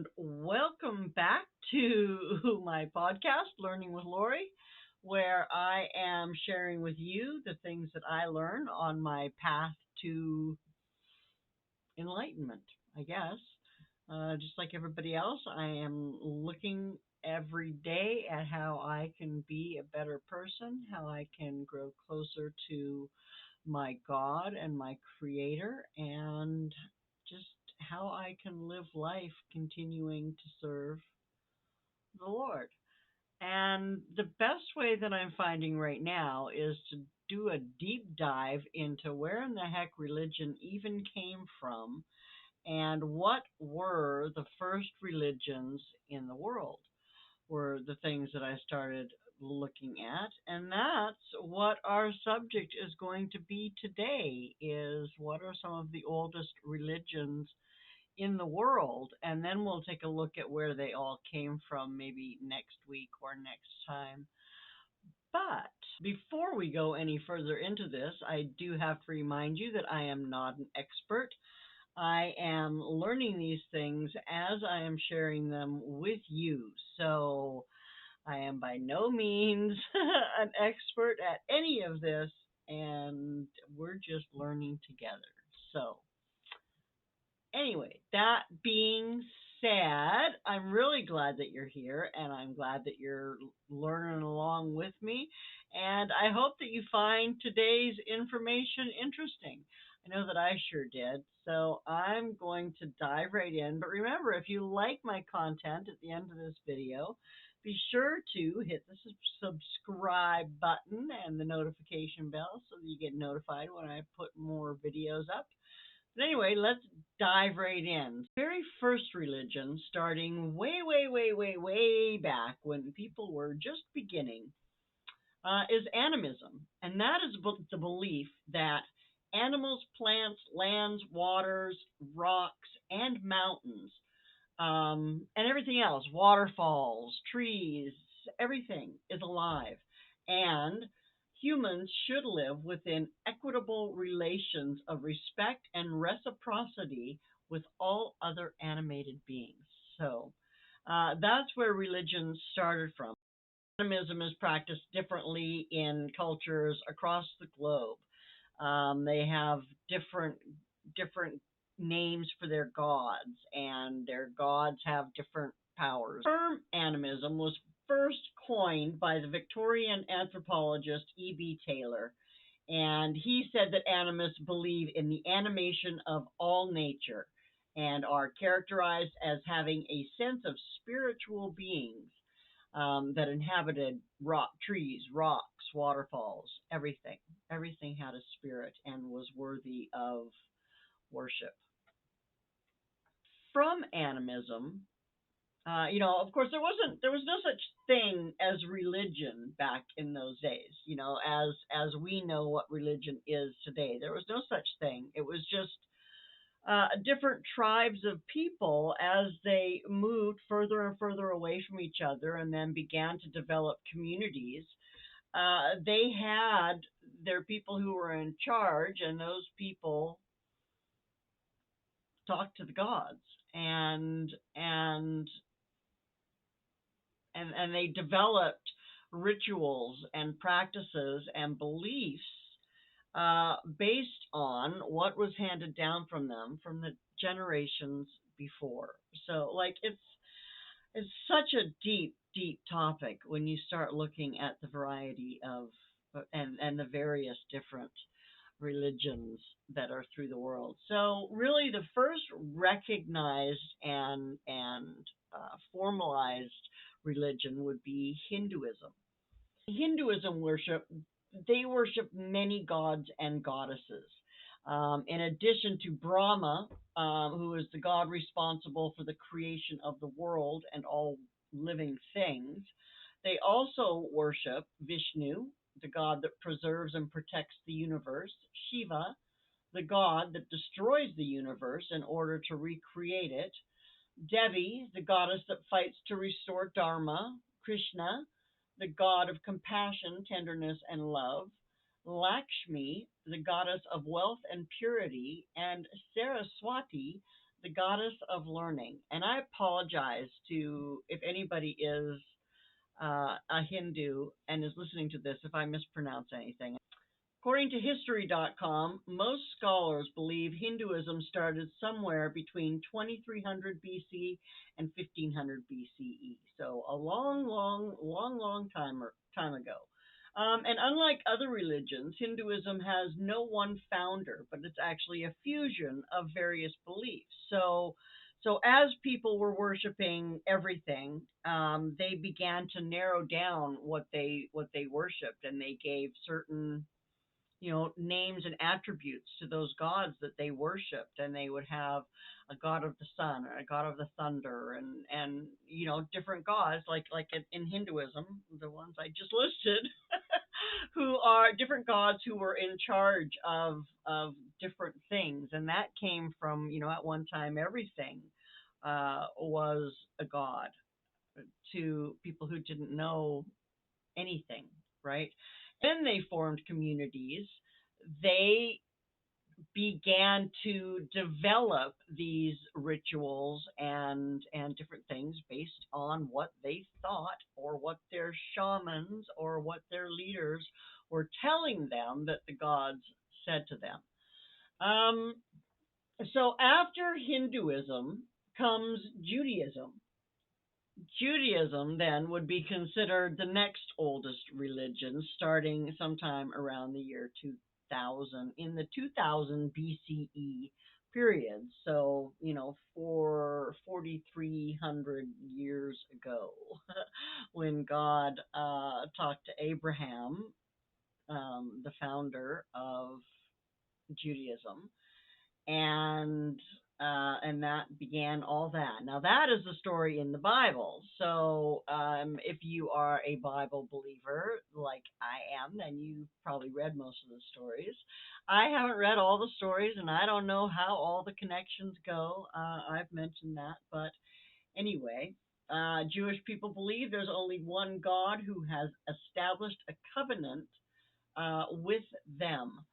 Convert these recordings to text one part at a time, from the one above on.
and welcome back to my podcast, Learning with Lorrie, where I am sharing with you the things that I learn on my path to enlightenment, I guess. Just like everybody else, I am looking every day at how I can be a better person, how I can grow closer to my God and my Creator, and just how I can live life continuing to serve the Lord. And the best way that I'm finding right now is to do a deep dive into where in the heck religion even came from and what were the first religions in the world were the things that I started looking at. And that's what our subject is going to be today is what are some of the oldest religions in the world? And then we'll take a look at where they all came from maybe next week or next time. But before we go any further into this, I do have to remind you that I am not an expert. I am learning these things as I am sharing them with you. So I am by no means an expert at any of this, and we're just learning together. So, anyway, that being said, I'm really glad that you're here, and I'm glad that you're learning along with me. And I hope that you find today's information interesting. I know that I sure did. So I'm going to dive right in. But remember, if you like my content at the end of this video, be sure to hit the subscribe button and the notification bell so that you get notified when I put more videos up. But anyway, let's dive right in. Very first religion, starting way back when people were just beginning, is animism. And that is the belief that animals, plants, lands, waters, rocks, and mountains, and everything else, waterfalls, trees, everything is alive. And humans should live within equitable relations of respect and reciprocity with all other animated beings. So that's where religion started from. Animism is practiced differently in cultures across the globe. They have different names for their gods, and their gods have different powers. The term animism was first coined by the Victorian anthropologist E.B. Taylor, and he said that animists believe in the animation of all nature and are characterized as having a sense of spiritual beings that inhabited trees, rocks, waterfalls, everything. Everything had a spirit and was worthy of worship. From animism, of course, there was no such thing as religion back in those days. As we know what religion is today, there was no such thing. It was just different tribes of people as they moved further and further away from each other and then began to develop communities. They had their people who were in charge, and those people talked to the gods, and they developed rituals and practices and beliefs based on what was handed down from them from the generations before. So, like, it's such a deep topic when you start looking at the variety of and the various different religions that are through the world. So, really, the first recognized and formalized religion would be Hinduism. Hinduism they worship many gods and goddesses. In addition to Brahma, who is the god responsible for the creation of the world and all living things, they also worship Vishnu, the god that preserves and protects the universe, Shiva, the god that destroys the universe in order to recreate it, Devi, the goddess that fights to restore Dharma, Krishna, the god of compassion, tenderness, and love, Lakshmi, the goddess of wealth and purity, and Saraswati, the goddess of learning. And I apologize to if anybody is a Hindu and is listening to this if I mispronounce anything. According to History.com, most scholars believe Hinduism started somewhere between 2300 BC and 1500 BCE. So a long time ago. And unlike other religions, Hinduism has no one founder, but it's actually a fusion of various beliefs. So as people were worshiping everything, they began to narrow down what they worshipped, and they gave certain names and attributes to those gods that they worshipped, and they would have a god of the sun, a god of the thunder, and different gods like in Hinduism, the ones I just listed, who are different gods who were in charge of different things, and that came from at one time everything was a god to people who didn't know anything, right? Then they formed communities. They began to develop these rituals and different things based on what they thought or what their shamans or what their leaders were telling them that the gods said to them. So after Hinduism comes Judaism. Judaism then would be considered the next oldest religion, starting sometime around the year 2000, in the 2000 BCE period. So, for 4,300 years ago, when God talked to Abraham, the founder of Judaism, and that began all that. Now that is the story in the Bible. So if you are a Bible believer like I am, then you've probably read most of the stories. I haven't read all the stories, and I don't know how all the connections go. I've mentioned that, but anyway. Jewish people believe there's only one God who has established a covenant with them.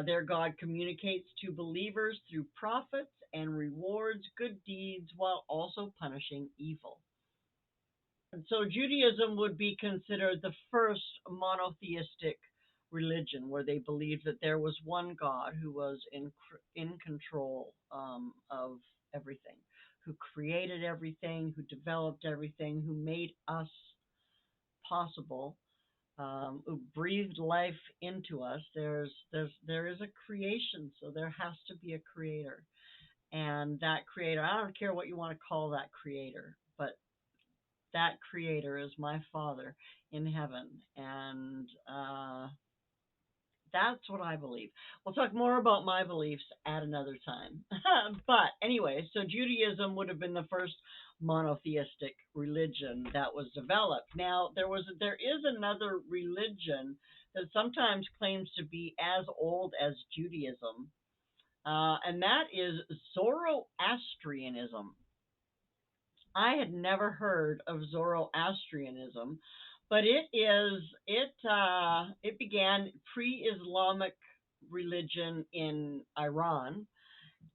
Their God communicates to believers through prophets and rewards good deeds while also punishing evil. And so Judaism would be considered the first monotheistic religion, where they believed that there was one God who was in control of everything, who created everything, who developed everything, who made us possible, who breathed life into us. There is a creation, so there has to be a creator. And that creator, I don't care what you want to call that creator, but that creator is my Father in heaven. And that's what I believe. We'll talk more about my beliefs at another time. But anyway, so Judaism would have been the first monotheistic religion that was developed. Now, there is another religion that sometimes claims to be as old as Judaism, and that is Zoroastrianism. I had never heard of Zoroastrianism, but it began pre-Islamic religion in Iran.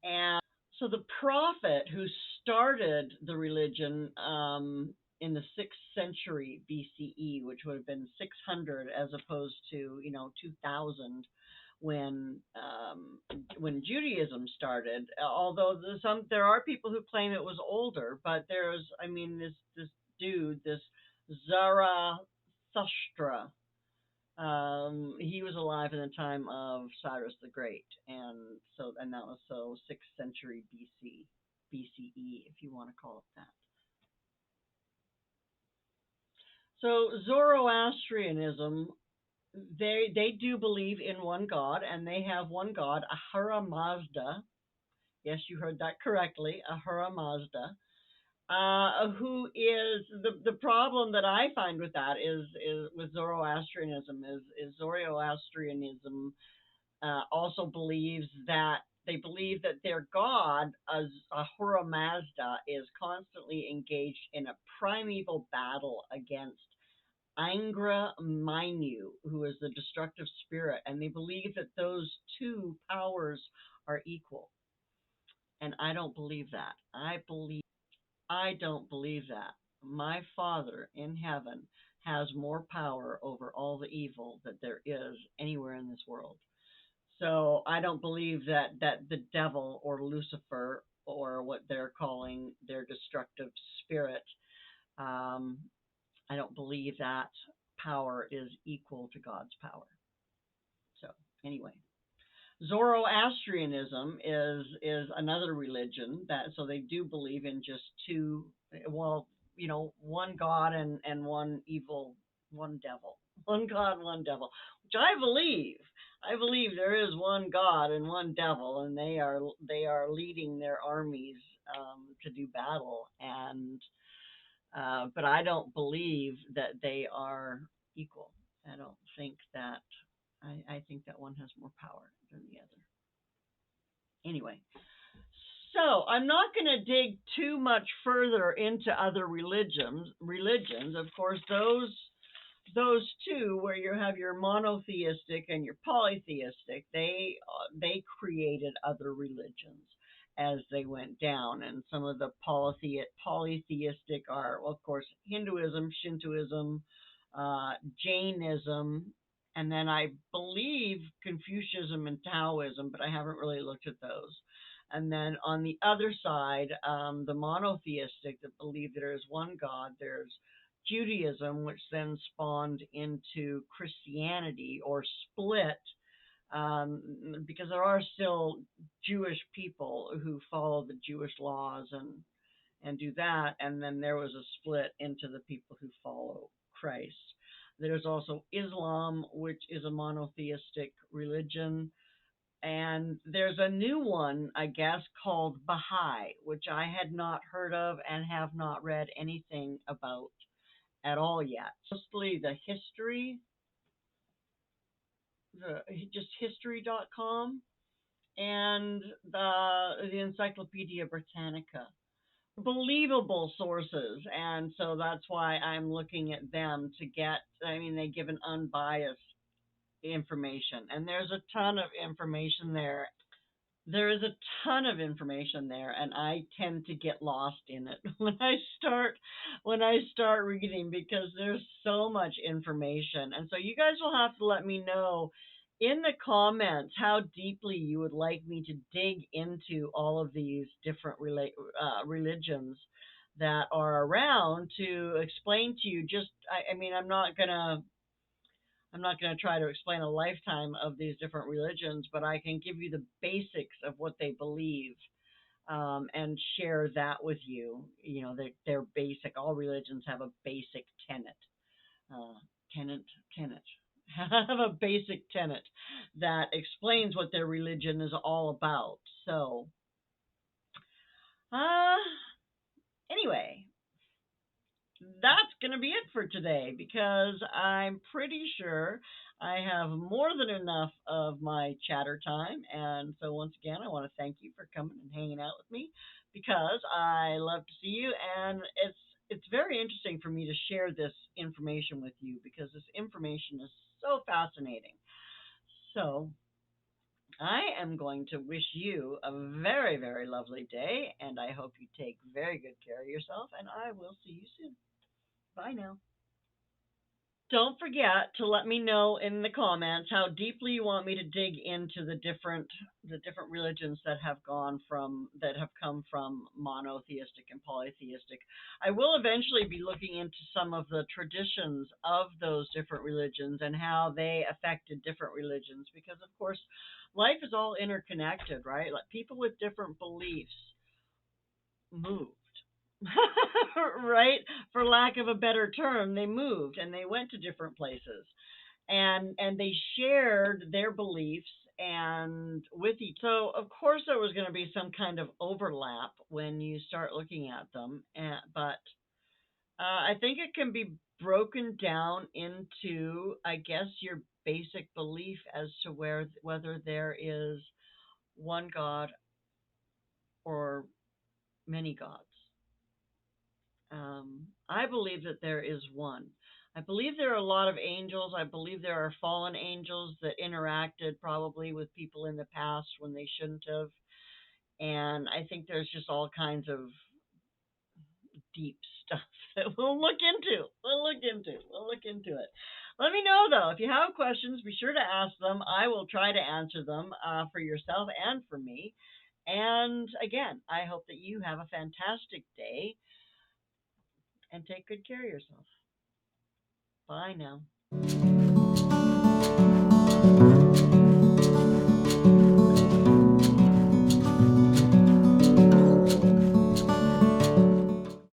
And so the prophet who started the religion in the 6th century BCE, which would have been 600 as opposed to 2000 when Judaism started. Although there are people who claim it was older, but this dude, this Zarathustra, he was alive in the time of Cyrus the Great, and that was 6th century BCE, if you want to call it that. So Zoroastrianism, they do believe in one God, and they have one God, Ahura Mazda. Yes, you heard that correctly, Ahura Mazda. Who is the problem that I find with that is with Zoroastrianism is Zoroastrianism also believes that they believe that their god, Ahura Mazda, is constantly engaged in a primeval battle against Angra Mainyu, who is the destructive spirit, and they believe that those two powers are equal. And I don't believe that. I don't believe that. My Father in heaven has more power over all the evil that there is anywhere in this world. So I don't believe that the devil or Lucifer or what they're calling their destructive spirit, um, I don't believe that power is equal to God's power. So anyway, Zoroastrianism is another religion that so they do believe in just two, well, one God and one evil, one devil. One God, one devil, which I believe. I believe there is one God and one devil, and they are leading their armies to do battle. And but I don't believe that they are equal. I don't think that. I think that one has more power than the other. Anyway, so I'm not going to dig too much further into other religions. Religions, of course, those two where you have your monotheistic and your polytheistic, they created other religions as they went down, and some of the polytheistic are, well, of course, Hinduism, Shintoism, Jainism, and then I believe Confucianism and Taoism, but I haven't really looked at those. And then on the other side, the monotheistic that believe there is one God, there's Judaism, which then spawned into Christianity or split, because there are still Jewish people who follow the Jewish laws and do that. And then there was a split into the people who follow Christ. There's also Islam, which is a monotheistic religion. And there's a new one, I guess, called Baha'i, which I had not heard of and have not read anything about at all yet. Mostly the history, just history.com and the Encyclopedia Britannica. Believable sources, and so that's why I'm looking at them to get, I mean, they give an unbiased information, and there's a ton of information there. There is a ton of information there, and I tend to get lost in it when I start reading, because there's so much information. And so you guys will have to let me know in the comments how deeply you would like me to dig into all of these different religions that are around, to explain to you. Just I mean, I'm not going to try to explain a lifetime of these different religions, but I can give you the basics of what they believe, and share that with you. You know, they're basic. All religions have a basic tenet. Uh, tenet. Have a basic tenet that explains what their religion is all about. So, uh, anyway, that's going to be it for today, because I'm pretty sure I have more than enough of my chatter time. And so once again, I want to thank you for coming and hanging out with me, because I love to see you, and it's very interesting for me to share this information with you, because this information is so fascinating. So I am going to wish you a very, very lovely day, and I hope you take very good care of yourself, and I will see you soon. Bye now. Don't forget to let me know in the comments how deeply you want me to dig into the different religions that have come from monotheistic and polytheistic. I will eventually be looking into some of the traditions of those different religions and how they affected different religions, because of course life is all interconnected, right? Like, people with different beliefs moved. Right? For lack of a better term, they moved and they went to different places, and they shared their beliefs and with each. So of course there was going to be some kind of overlap when you start looking at them, but I think it can be broken down into, I guess, your basic belief as to whether there is one God or many gods. I believe that there is one. I believe there are a lot of angels. I believe there are fallen angels that interacted probably with people in the past when they shouldn't have. And I think there's just all kinds of deep stuff that we'll look into. We'll look into it. Let me know though if you have questions. Be sure to ask them. I will try to answer them for yourself and for me. And again, I hope that you have a fantastic day and take good care of yourself. Bye now.